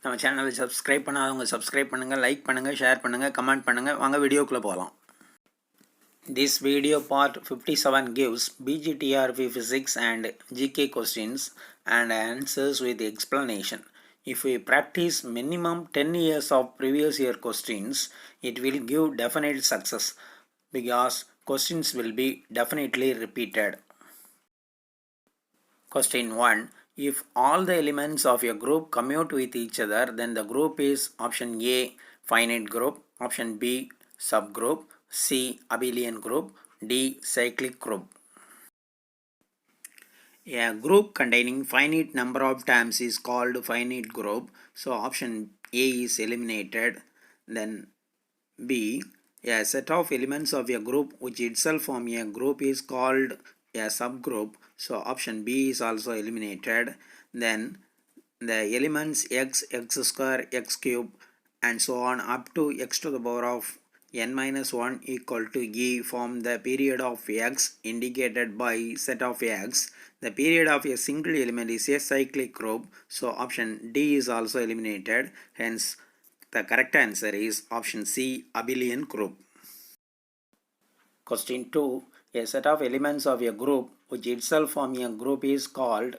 நம்ம சேனலை சப்ஸ்கிரைப் பண்ணாதவங்க சப்ஸ்கிரைப் பண்ணுங்கள், லைக் பண்ணுங்கள், ஷேர் பண்ணுங்கள், கமெண்ட் பண்ணுங்கள். வாங்க வீடியோக்குள்ளே போகலாம். This video part 57 gives BGTRP physics and GK questions and answers with explanation. If we practice minimum 10 years of previous year questions, it will give definite success because questions will be definitely repeated. Question 1. If all the elements of a group commute with each other, then the group is option A, finite group, option B, subgroup, C, abelian group, D, cyclic group. A group containing finite number of terms is called finite group. So option A is eliminated. Then B, a set of elements of a group which itself form a group is called a subgroup. So option B is also eliminated. Then the elements x, x square, x cube and so on up to x to the power of n minus 1 equal to e form the period of x indicated by set of x. The period of a single element is a cyclic group. So option D is also eliminated. Hence the correct answer is option C, abelian group. Question 2. A set of elements of a group which itself form a group is called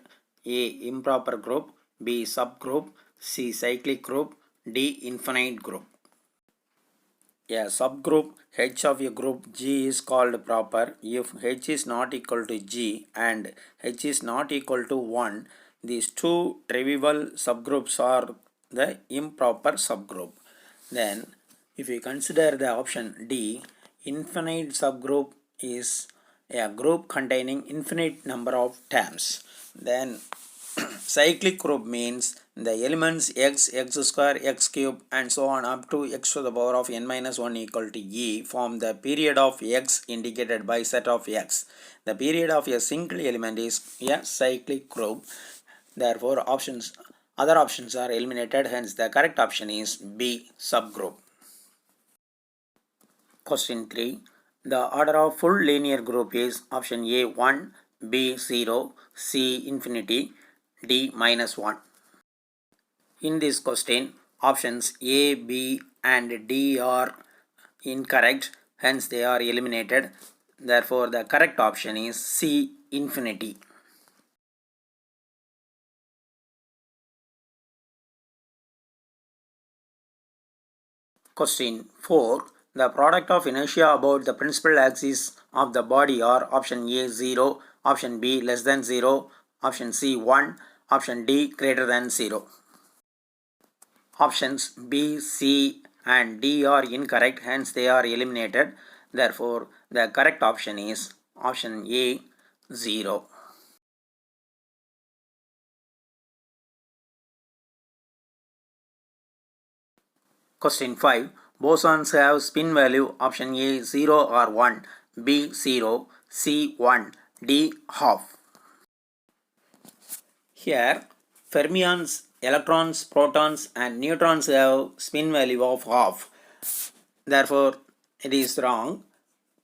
A, improper group, B, subgroup, C, cyclic group, D, infinite group. A subgroup H of a group G is called proper if H is not equal to G and H is not equal to 1. These two trivial subgroups are the improper subgroup. Then if we consider the option D, infinite subgroup is a group containing infinite number of terms. Then cyclic group means the elements x, x square, x cube and so on up to x to the power of n minus 1 equal to e form the period of x indicated by set of x. The period of a single element is a cyclic group. Therefore other options are eliminated. Hence the correct option is B, subgroup. Question 3. The order of full linear group is option A 1, B 0, C infinity, D minus 1. In this question, options A, B and D are incorrect, hence they are eliminated. Therefore, the correct option is C, infinity. Question 4. The product of inertia about the principal axis of the body are option A 0, option B less than 0, option C 1, option D greater than 0. Options B, C and D are incorrect, hence they are eliminated. Therefore, the correct option is option A, 0. Question 5. Bosons have spin value option A 0 or 1, B 0, C 1, D half. Here, fermions, electrons, protons and neutrons have spin value of half. Therefore, it is wrong.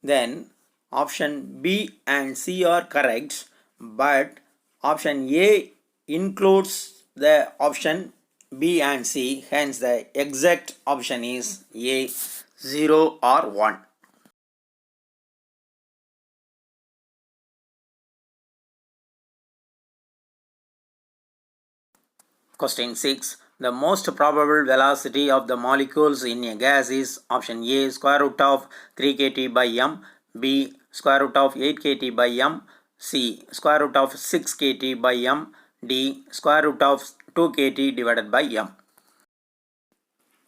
Then option B and C are correct, but option A includes the option B and C, hence the exact option is A, 0 or 1. Question 6. The most probable velocity of the molecules in a gas is option A square root of 3 kT by m, B square root of 8 kT by m, C square root of 6 kT by m, D square root of 2 kT divided by m.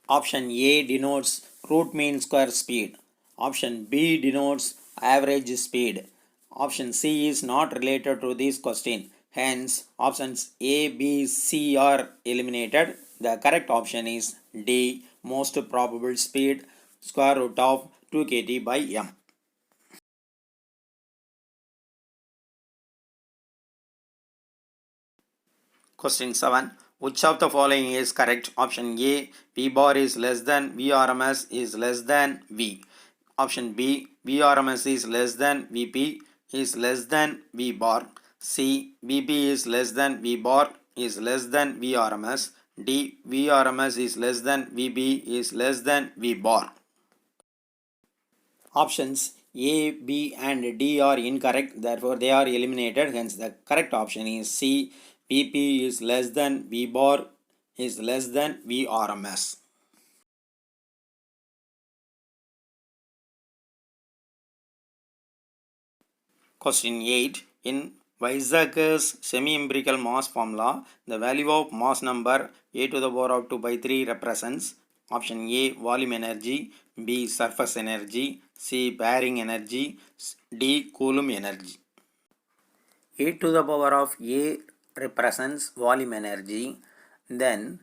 Option A denotes root mean square speed. Option B denotes average speed. Option C is not related to this question. Hence, options A, B, C are eliminated. The correct option is D, most probable speed, square root of 2 kT by m. Question 7. Which of the following is correct? Option A, V bar is less than Vrms is less than V. Option B, Vrms is less than Vp is less than V bar. C, Vp is less than V bar is less than Vrms. D. Vrms is less than Vb is less than V bar. Options A, B and D are incorrect, therefore they are eliminated. Hence the correct option is C. Vp is less than V bar is less than Vrms. Question 8. In Weizsäcker's semi-empirical mass formula, the value of mass number a to the power of 2 by 3 represents option A. Volume energy, B. Surface energy, C. Bearing energy, D. Coulomb energy. A to the power of A represents volume energy, then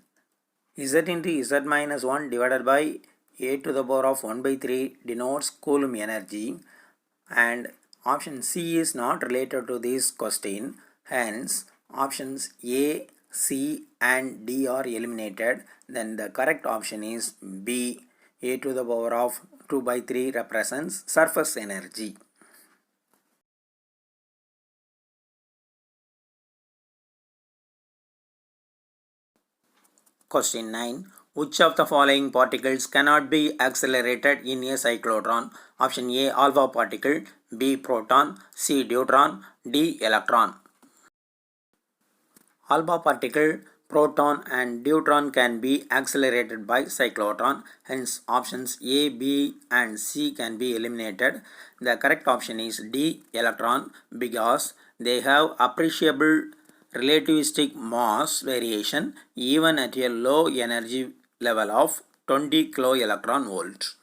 Z into Z minus 1 divided by A to the power of 1 by 3 denotes Coulomb energy, and option C is not related to this question. Hence options A, C and D are eliminated. Then the correct option is B. A to the power of 2 by 3 represents surface energy. Question 9. Which of the following particles cannot be accelerated in a cyclotron? Option A. Alpha particle, B. Proton, C. Deuteron, D. Electron. Alpha particle, proton and deuteron can be accelerated by cyclotron. Hence options A, B and C can be eliminated. The correct option is D. Electron, because they have appreciable relativistic mass variation even at a low energy level of 20 kiloelectron volt.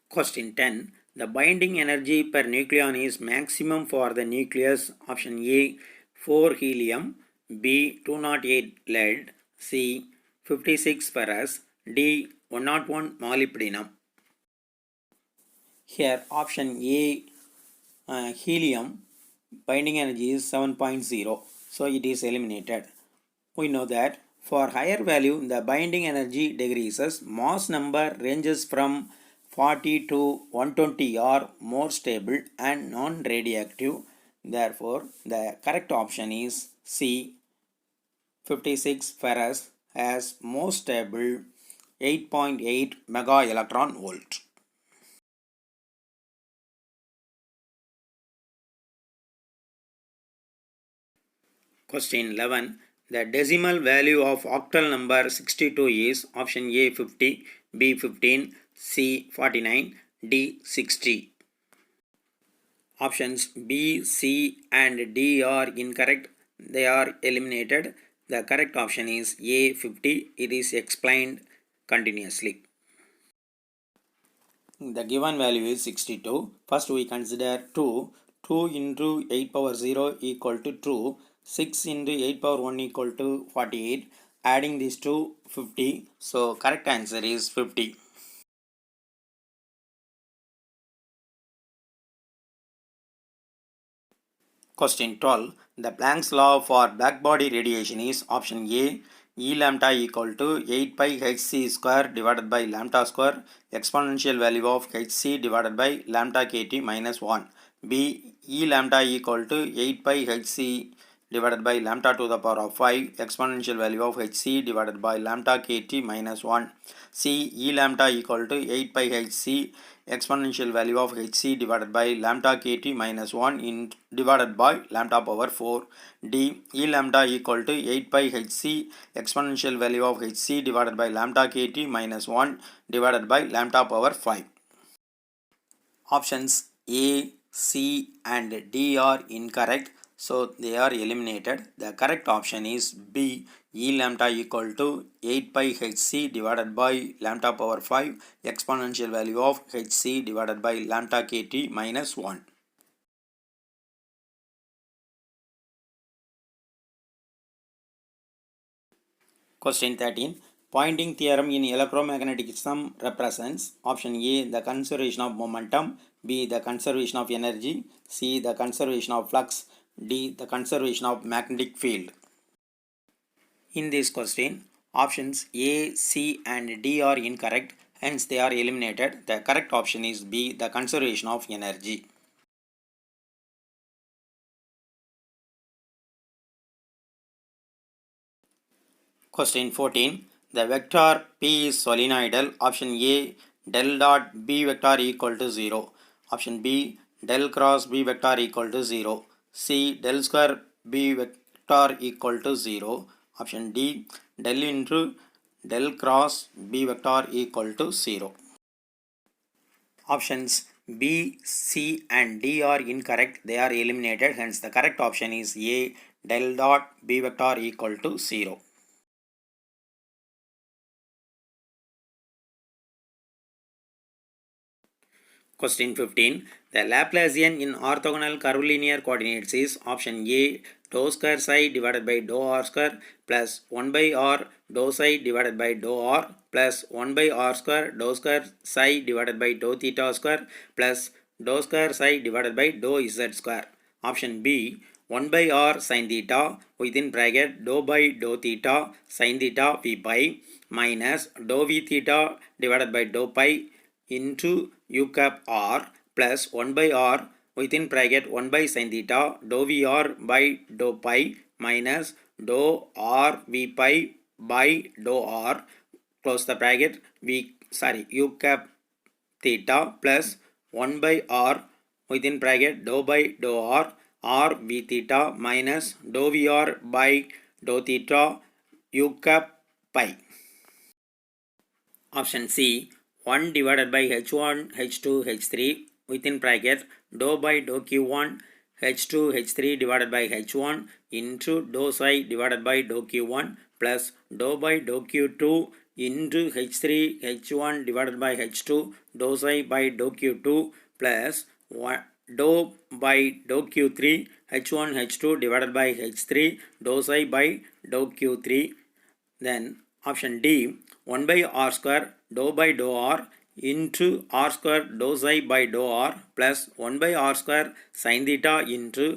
Question 10. The binding energy per nucleon is maximum for the nucleus. Option A 4 helium, B 208 lead, C 56 ferrous, D 101 molybdenum. Here option A helium binding energy is 7.0, so it is eliminated. We know that for higher value the binding energy decreases. Mass number ranges from 40 to 120 are more stable and non-radioactive. Therefore the correct option is C. 56 ferrous has more stable 8.8 mega electron volt. Question 11. The decimal value of octal number 62 is option A 50, B 15, C 49, D 60. Options B, C and D are incorrect. They are eliminated. The correct option is A 50. It is explained continuously. The given value is 62. First we consider 2. 2 into 8 power 0 equal to 2. 6 into 8 power 1 equal to 48. Adding these to 50. So correct answer is 50. Question 12. The Planck's law for blackbody radiation is option A. E lambda equal to 8 pi hc square divided by lambda square exponential value of hc divided by lambda kt minus 1. B. E lambda equal to 8 pi hc divided by lambda to the power of 5 exponential value of hc divided by lambda kt minus 1. C. E lambda equal to 8 pi hc exponential value of hc divided by lambda kt minus 1 divided by lambda power 4. D. E lambda equal to 8 pi hc exponential value of hc divided by lambda kt minus 1 divided by lambda power 5. Options A, C and D are incorrect, so they are eliminated. The correct option is B. E lambda equal to 8 pi hc divided by lambda power 5 exponential value of hc divided by lambda kt minus 1. Question 13. Pointing theorem in electromagnetism represents option A. The conservation of momentum, B. The conservation of energy, C. The conservation of flux, D. The conservation of magnetic field. In this question, options A, C and D are incorrect, hence they are eliminated. The correct option is B. The conservation of energy. Question 14. The vector P is solenoidal. Option A, del dot B vector equal to 0. Option B, del cross B vector equal to 0. C, del square B vector equal to 0. Option D, del into del cross B vector equal to 0. Options B, C and D are incorrect. They are eliminated. Hence the correct option is A, del dot B vector equal to 0. Question 15. The Laplacian in orthogonal curvilinear coordinates is option A, dou square psi divided by dou r square plus 1 by r dou psi divided by dou r plus 1 by r square dou square psi divided by dou theta square plus dou square psi divided by dou z square. Option B, 1 by r sin theta within bracket dou by dou theta sin theta v pi minus dou v theta divided by dou pi into u cap r plus 1 by r within bracket 1 by sin theta dou vr by dou pi minus dou r v pi by dou r close the bracket u cap theta plus 1 by r within bracket dou by dou r v theta minus dou vr by dou theta u cap pi. Option C, 1 divided by h1 h2 h3 within bracket dou by dou q1 h2 h3 divided by h1 into dou psi divided by dou q1 plus dou by dou q2 into h3 h1 divided by h2 dou psi by dou q2 plus dou by dou q3 h1 h2 divided by h3 dou psi by dou q3. Then option D, 1 by r square dou by dou r into r square dou psi by dou r plus 1 by r square sin theta into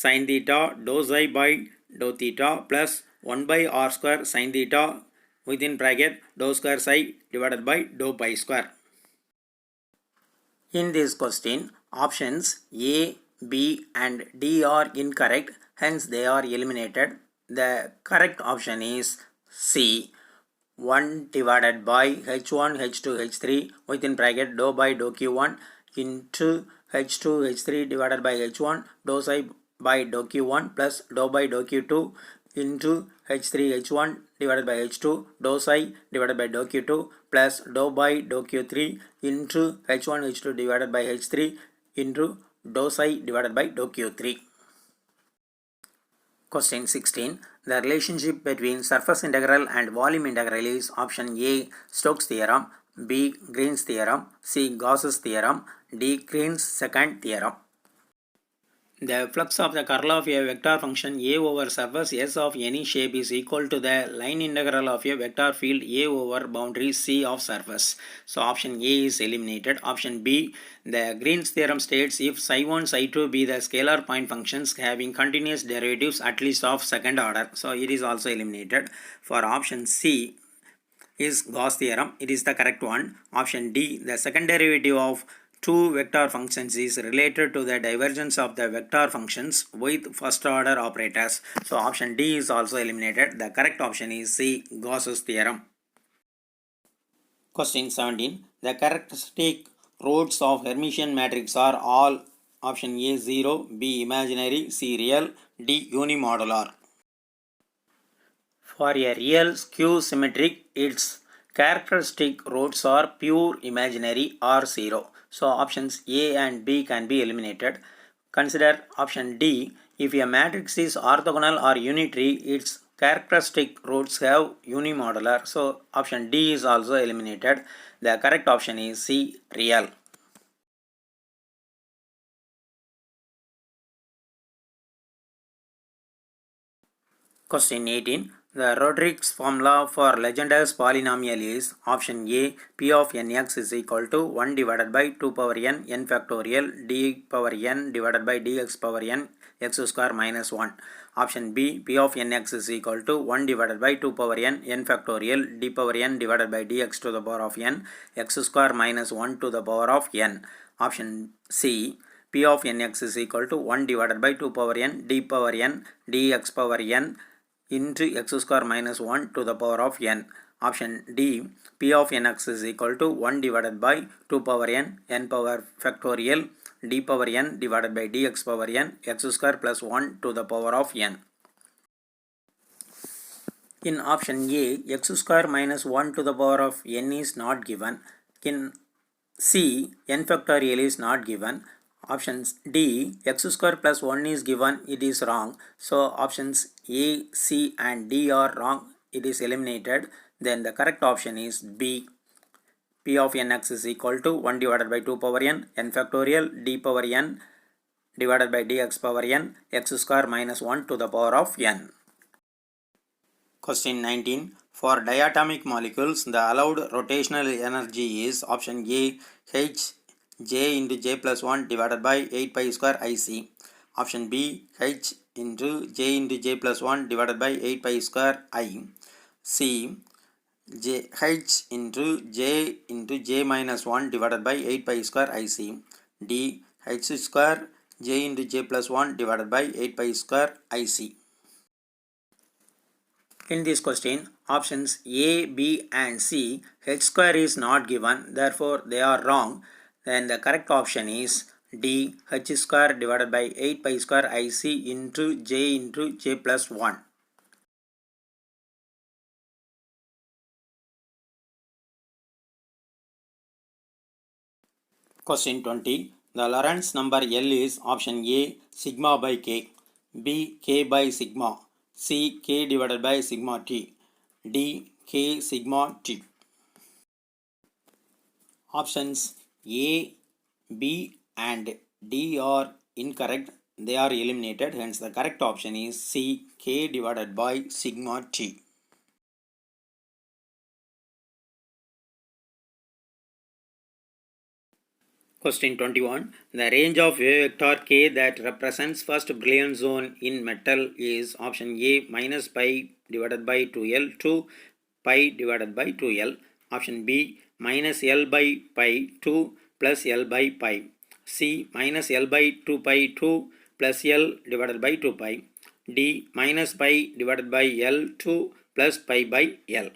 sin theta dou psi by dou theta plus 1 by r square sin theta within bracket dou square psi divided by dou pi square. In this question, options A, B and D are incorrect, hence they are eliminated. The correct option is C, 1 divided by h1 h2 h3 within bracket dou by dou q1 into h2 h3 divided by h1 dou psi by dou q1 plus dou by dou q2 into h3 h1 divided by h2 dou psi divided by dou q2 plus dou by dou q3 into h1 h2 divided by h3 into dou psi divided by dou q3. Question 16. The relationship between surface integral and volume integral is option A, Stokes theorem, B, Green's theorem, C, Gauss's theorem, D, Green's second theorem. The flux of the curl of a vector function A over surface S of any shape is equal to the line integral of a vector field A over boundary C of surface. So option A is eliminated. Option B, the Green's theorem states if psi1, psi2 be the scalar point functions having continuous derivatives at least of second order. So it is also eliminated. For option C is Gauss theorem. It is the correct one. Option D, the second derivative of two vector functions is related to the divergence of the vector functions with first order operators. So option D is also eliminated. The correct option is C, Gauss's theorem. Question 17. The characteristic roots of Hermitian matrix are all option A 0, B imaginary, C real, D unimodular. For a real skew symmetric, its characteristic roots are pure imaginary or 0. So options A and B can be eliminated. Consider option D. If a matrix is orthogonal or unitary, its characteristic roots have unimodular. So option D is also eliminated. The correct option is C, real. Question 18. The Rodrigues formula for Legendre's polynomial is option A, P of nx is equal to 1 divided by 2 power n factorial d power n divided by dx power n x square minus 1. Option B, P of nx is equal to 1 divided by 2 power n factorial d power n divided by dx to the power of n x square minus 1 to the power of n. Option C, P of nx is equal to 1 divided by 2 power n d power n dx power n into x square minus 1 to the power of n. Option D, p of nx is equal to 1 divided by 2 power n power factorial, d power n divided by dx power n, x square plus 1 to the power of n. In option A, x square minus 1 to the power of n is not given. In C, n factorial is not given. Option D, x square plus 1 is given, it is wrong. So options A, C and D are wrong. It is eliminated. Then the correct option is B. P of nx is equal to 1 divided by 2 power n factorial, d power n divided by dx power n, x square minus 1 to the power of n. Question 19. For diatomic molecules, the allowed rotational energy is option A, h j into j plus 1 divided by 8 pi square Ic. Option B, h into j plus 1 divided by 8 pi square I. C, h into j minus 1 divided by 8 pi square Ic. D, h square j into j plus 1 divided by 8 pi square Ic. In this question, options A, B and C, h square is not given, therefore they are wrong. Then the correct option is D, h square divided by 8 pi square Ic into j plus 1. Question 20. The Lorentz number L is option A, sigma by k, B, k by sigma, C, k divided by sigma t, D, k sigma t. Options A, B and D are incorrect. They are eliminated. Hence the correct option is C, k divided by sigma t. Question 21. The range of wave vector k that represents first Brillouin zone in metal is option A, minus pi divided by 2L to pi divided by 2L. Option B, minus L by pi to plus L by pi. C, minus L by 2 pi to plus L divided by 2 pi. D, minus pi divided by L to plus pi by L.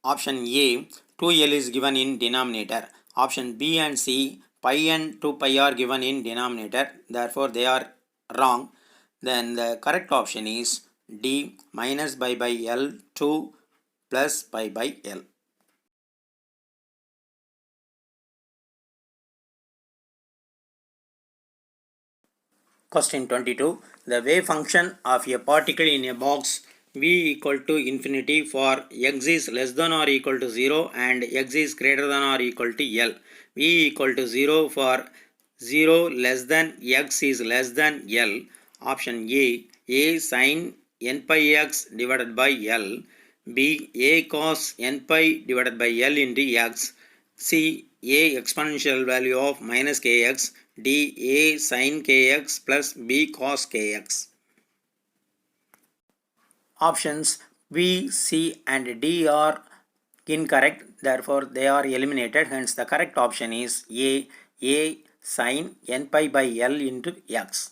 Option A, 2L is given in denominator. Option B and C, pi and 2 pi are given in denominator. Therefore, they are wrong. Then the correct option is D, minus pi by L to plus pi by L. Question 22. The wave function of a particle in a box V equal to infinity for x is less than or equal to 0 and x is greater than or equal to L. V equal to 0 for 0 less than x is less than L. Option A sin n pi x divided by L. B, a cos n pi divided by L into x. C, a exponential value of minus kx. D, a sin kx plus b cos kx. Options B, C and D are incorrect. Therefore, they are eliminated. Hence, the correct option is A sin n pi by L into x.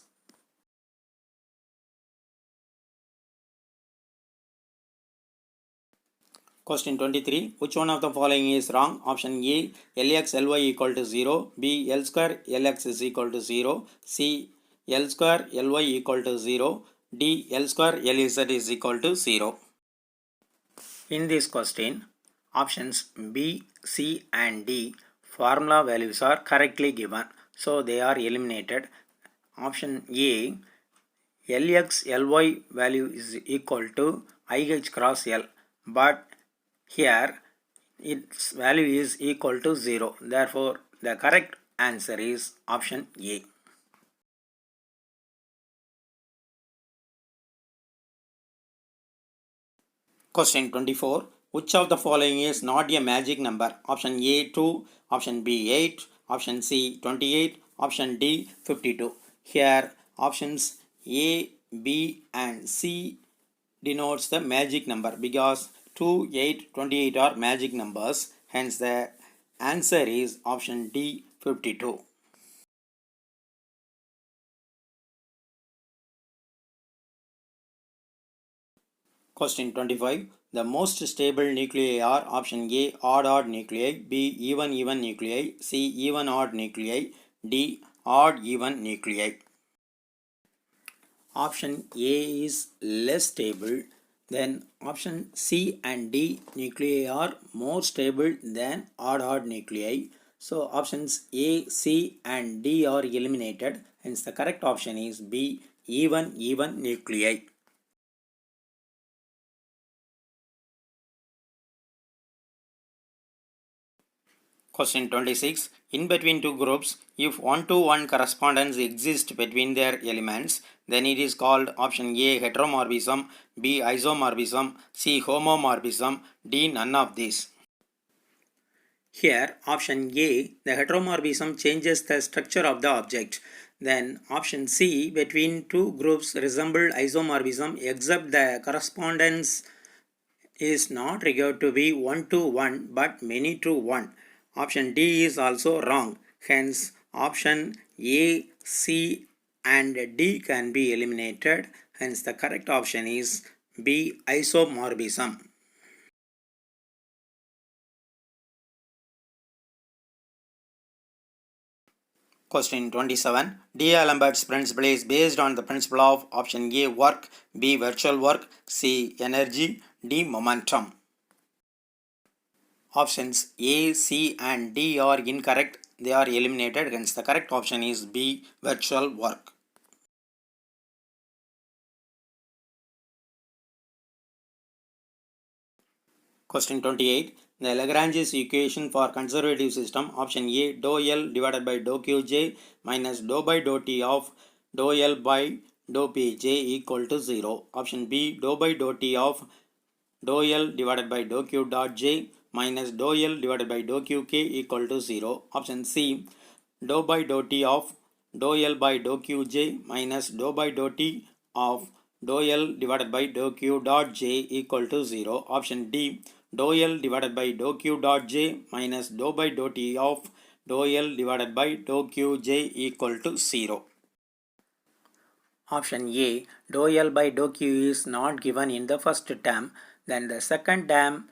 Question 23. Which one of the following is wrong? Option A, Lx Ly equal to 0. B, L square Lx is equal to 0. C, L square Ly equal to 0. D, L square Lz is equal to 0. In this question, options B, C and D formula values are correctly given. So they are eliminated. Option A, Lx Ly value is equal to IH cross L. But here its value is equal to 0. Therefore, the correct answer is option A. Question 24. Which of the following is not a magic number? Option A 2, option B 8, option C 28, option D 52. Here options A, B and C denotes the magic number because 2, 8, 28 are magic numbers. Hence the answer is option D 52. Question 25. The most stable nuclei are option A odd nuclei, B even nuclei, C even odd nuclei, D odd even nuclei. Option A is less stable, then option C and D nuclei are more stable than odd nuclei. So options A, C and D are eliminated, hence the correct option is B even nuclei. Question 26. In between two groups, if one-to-one correspondence exists between their elements, then it is called option A heteromorphism, B isomorphism, C homomorphism, D none of these. Here, option A, the heteromorphism changes the structure of the object. Then option C, between two groups resemble isomorphism except the correspondence is not required to be 1-to-1 but many to 1. Option D is also wrong. Hence, option A, C and D can be eliminated. Hence, the correct option is B, isomorphism. Question 27. D'Alembert's principle is based on the principle of option A, work, B, virtual work, C, energy, D, momentum. Options A, C and D are incorrect. They are eliminated. Hence, the correct option is B, virtual work. Question 28. The Lagrange's equation for conservative system, option A, dou L divided by dou Qj minus dou by dou T of dou L by dou Pj equal to 0. Option B, dou by dou T of dou L divided by dou Q dot J minus dou L divided by dou Qk equal to 0. Option C, dou by dou T of dou L by dou Qj minus dou by dou T of dou L divided by dou Q dot J equal to 0. Option D, dou L divided by dou Q dot J minus dou by dou T of dou L divided by dou Qj equal to 0. Option A, dou L by dou Q is not given in the first term. Then the second term,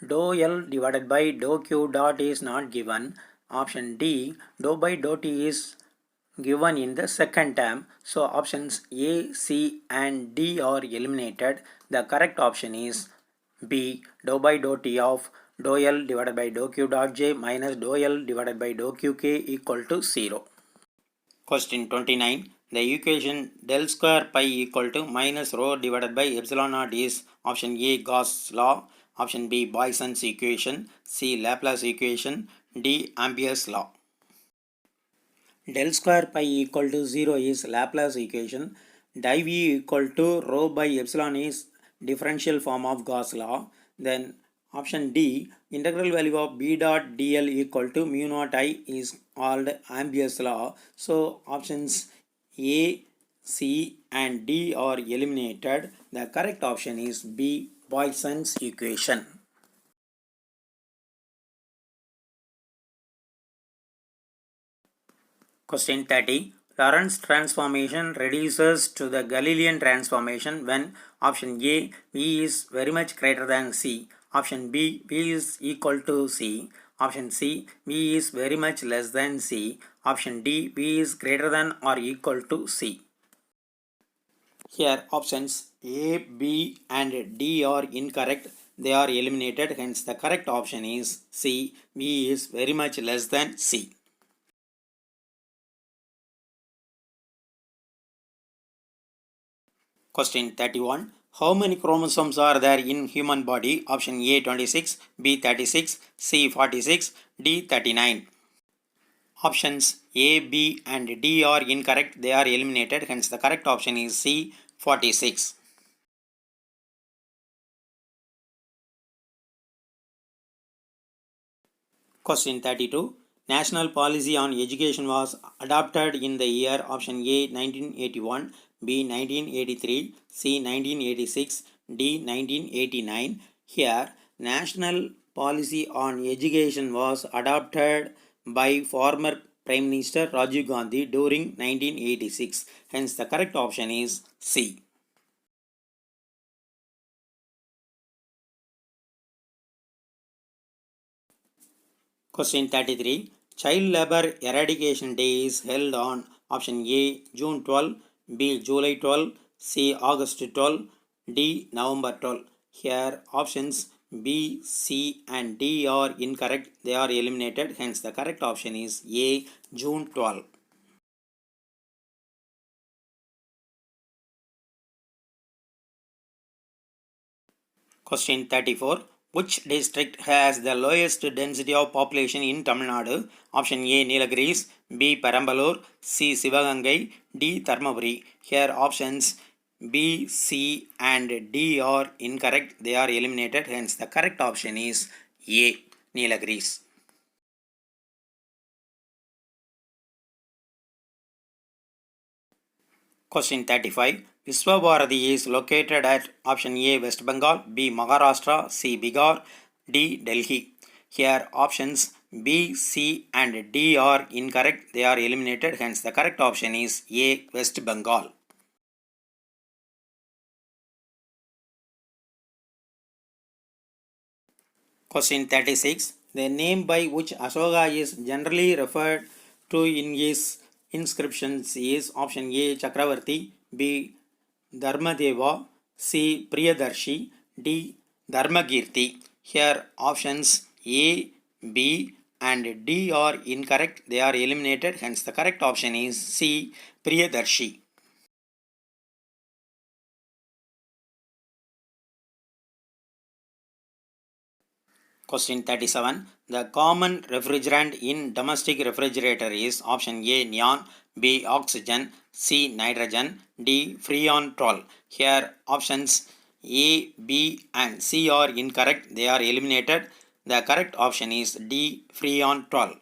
dou L divided by dou Q dot is not given. Option D, dou by dou T is given in the second term. So options A, C and D are eliminated. The correct option is B, dou by dou T of dou L divided by dou Q dot J minus dou L divided by dou Qk equal to 0. Question 29. The equation del square pi equal to minus rho divided by epsilon naught is option A, Gauss law, option B, Poisson's equation, C, Laplace equation, D, Ampere's law. Del square pi equal to 0 is Laplace equation. Di V equal to rho by epsilon is differential form of Gauss law. Then option D, integral value of B dot dl equal to mu naught I is called Ampere's law. So options A, C and D are eliminated. The correct option is B, Poisson's equation. Question 30. Lorentz transformation reduces to the Galilean transformation when option A, V is very much greater than C, option B, V is equal to C, option C, V is very much less than C, option D, V is greater than or equal to C. Here options A, B and D are incorrect. They are eliminated. Hence the correct option is C, V is very much less than C. Question 31. How many chromosomes are there in human body? Option A 26, B 36, C 46, D 39. Options A, B and D are incorrect. They are eliminated. Hence the correct option is C 46. Question 32. National policy on education was adopted in the year option A 1981, B 1983, C 1986, D 1989. Here, national policy on education was adopted by former Prime Minister Rajiv Gandhi during 1986. Hence, the correct option is C. Question 33. Child Labor Eradication Day is held on option A. June 12, B. July 12, C. August 12, D. November 12. Here options B, C and D are incorrect. They are eliminated. Hence the correct option is A. June 12. Question 34. Which district has the lowest density of population in Tamil Nadu? Option A. Nilgiris, B. Perambalur, C. Sivagangai, D. Dharmaburi. Here options B, C and D are incorrect. They are eliminated. Hence the correct option is A. Nilgiris. Question 35. Viswabharati is located at option A. West Bengal, B. Maharashtra, C. Bihar, D. Delhi. Here options B, C and D are incorrect. They are eliminated. Hence the correct option is A. West Bengal. Question 36. The name by which Ashoka is generally referred to in his inscriptions is option A. Chakravarti, B. Dharmadeva, C. Priyadarshi, D. Dharmagirti. Here options A, B and D are incorrect. They are eliminated. Hence the correct option is C. Priyadarshi. Question 37. The common refrigerant in domestic refrigerator is option A. Neon, B. Oxygen, C. Nitrogen, D. Freon 12. Here options A, B and C are incorrect. They are eliminated. The correct option is D. Freon 12.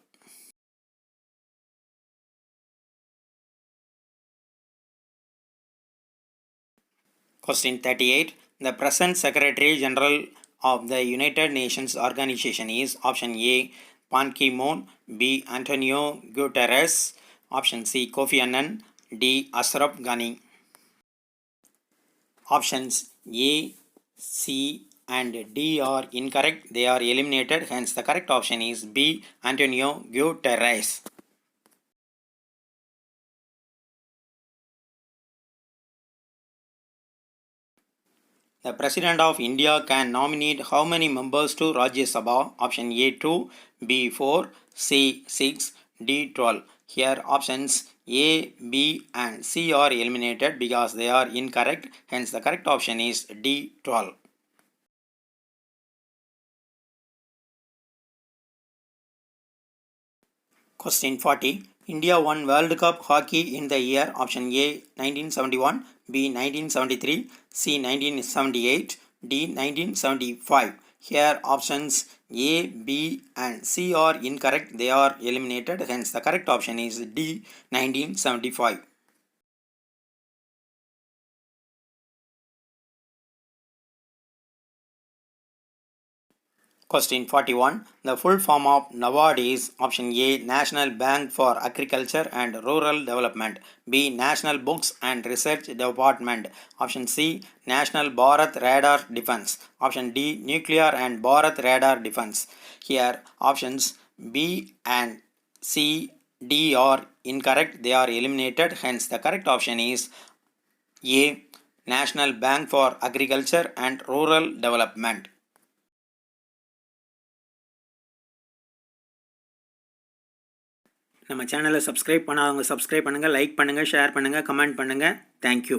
Question 38. The present Secretary General of the United Nations Organization is option A. Ban Ki-moon, B. Antonio Guterres, option C. Kofi Annan, D. Ashraf Ghani. Options A, C and D are incorrect. They are eliminated. Hence the correct option is B. Antonio Guterres. The President of India can nominate how many members to Rajya Sabha? Option A 2, B 4, C 6, D 12. Here options A, B and C are eliminated because they are incorrect. Hence the correct option is D 12. Question 40. India won World Cup hockey in the year option A 1971, B 1973, C 1978, D 1975. Here options A, B and C are incorrect. They are eliminated. Hence the correct option is D 1975. Question 41. The full form of NABARD is option A. National Bank for Agriculture and Rural Development, B. National Books and Research Department, option C. National Bharat Radar Defense, option D. Nuclear and Bharat Radar Defense. Here options B and C, D are incorrect. They are eliminated. Hence the correct option is A. National Bank for Agriculture and Rural Development. நம்ம சேனலை subscribe பண்ணாதவங்க subscribe பண்ணுங்கள், like பண்ணுங்கள், share பண்ணுங்கள், comment பண்ணுங்கள். Thank you.